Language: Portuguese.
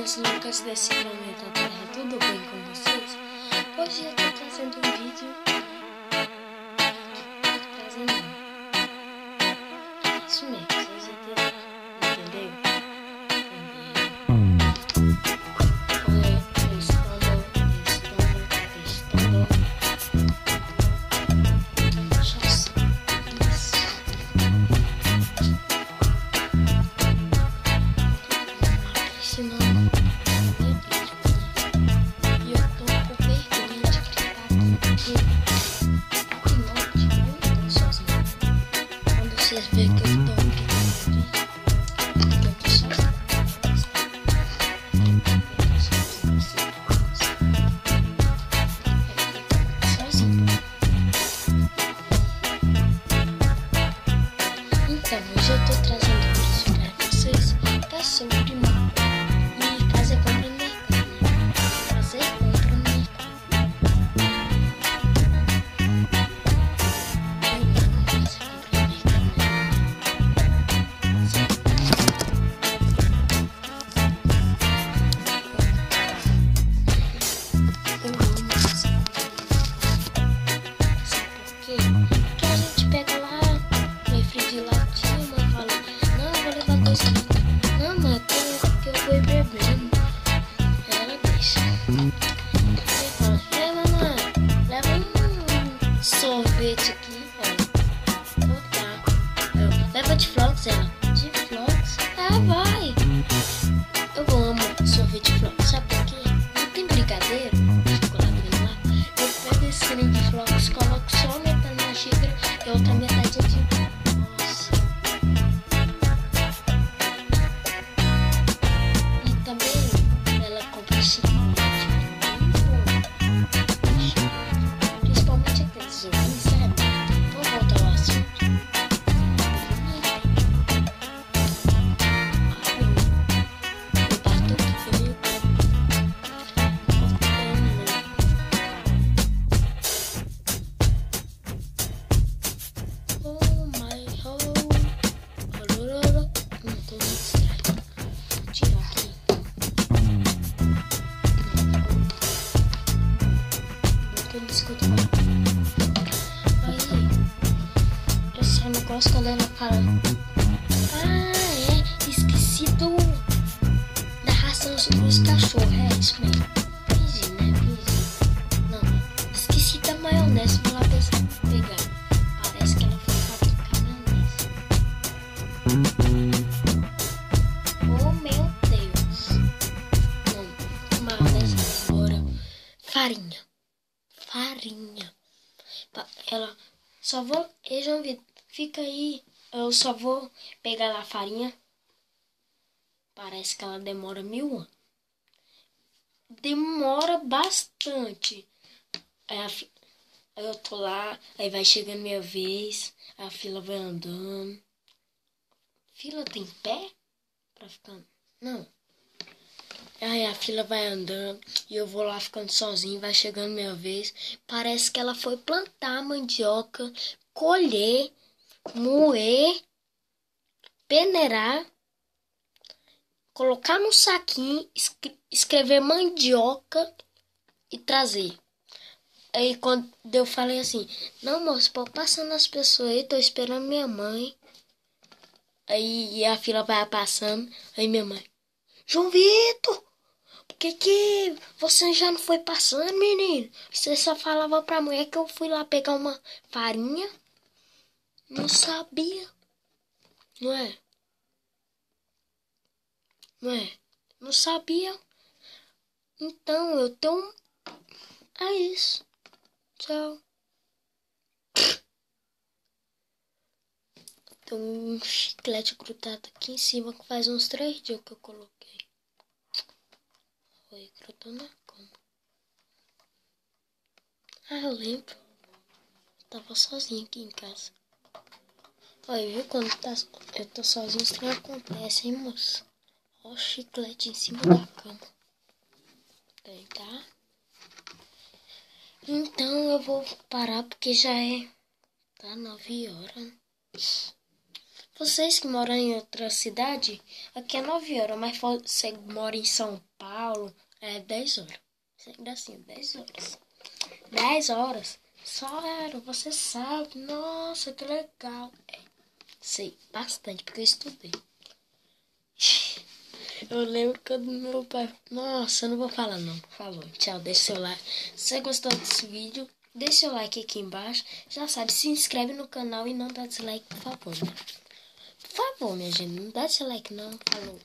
meninos Lucas desse planeta Terra, tudo bem com vocês? Hoje eu tô trazendo um vídeo isso mesmo, vocês entenderam? Vocês veem que eu tô aqui. Então, hoje eu tô trazendo um vídeo pra vocês que é sobre minha casa compra no mercado, né? Fazer compra no mercado. Porque a gente pega lá no refri de latinha, mãe fala, não, eu vou levar 2 litros. Não, mãe, que eu vou ir bebendo. Aí ela deixa. Aí fala, leva um sorvete aqui. Então tá. Leva de flocos, ela. De flocos? Ah, vai. Eu amo sorvete de flocos, sabe por quê? Não tem brigadeiro, chocolate lá. Eu pego esse trem de flocos, coloco só metade na xícara e a outra metade de... Nossa. E também ela compra chocolate muito bom. Principalmente aqueles ovinhos, sabe? Vamos voltar ao assunto. Eu só não gosto quando ela fala, esqueci da ração dos cachorros. É isso mesmo. Fingi, né? Não, esqueci da maionese pra ela pegar. Parece que ela foi fabricar maionese. Oh meu Deus. Não, maionese agora. Farinha. Ela só vou, João Vitor, fica aí, eu só vou pegar lá a farinha. Parece que ela demora 1000 anos. Demora bastante. Aí eu tô lá, aí vai chegando minha vez, a fila vai andando. Fila tem pé? Pra ficar... Não. Aí a fila vai andando e eu vou lá ficando sozinho, vai chegando minha vez. Parece que ela foi plantar a mandioca, colher, moer, peneirar, colocar no saquinho, escrever mandioca e trazer. Aí quando eu falei assim, não moço, pode passar nas pessoas aí, tô esperando minha mãe. Aí a fila vai passando, aí minha mãe, João Vitor! Por que você já não foi passando, menino? Você só falava pra mulher que eu fui lá pegar uma farinha. Não sabia. Não é? Não é? Não sabia. Então, eu tenho... É isso. Tchau. Tem um chiclete grudado aqui em cima que faz uns 3 dias que eu coloquei. Foi grudou na cama. Eu lembro. Eu tava sozinha aqui em casa. Olha, viu? Quando eu tô sozinho, isso não acontece, hein, moço? Olha o chiclete em cima da cama. Tem, tá? Então eu vou parar porque já tá 9 horas. Vocês que moram em outra cidade, aqui é 9 horas, mas você mora em São Paulo, é 10 horas. Ainda assim, 10 horas. 10 horas? Sério, você sabe? Nossa, que legal. É, sei bastante, porque eu estudei. Eu lembro quando meu pai... Nossa, eu não vou falar não, por favor. Tchau, deixa seu like. Se você gostou desse vídeo, deixa seu like aqui embaixo. Já sabe, se inscreve no canal e não dá dislike, por favor, né? Por favor, minha gente, não dá dislike não. Falou.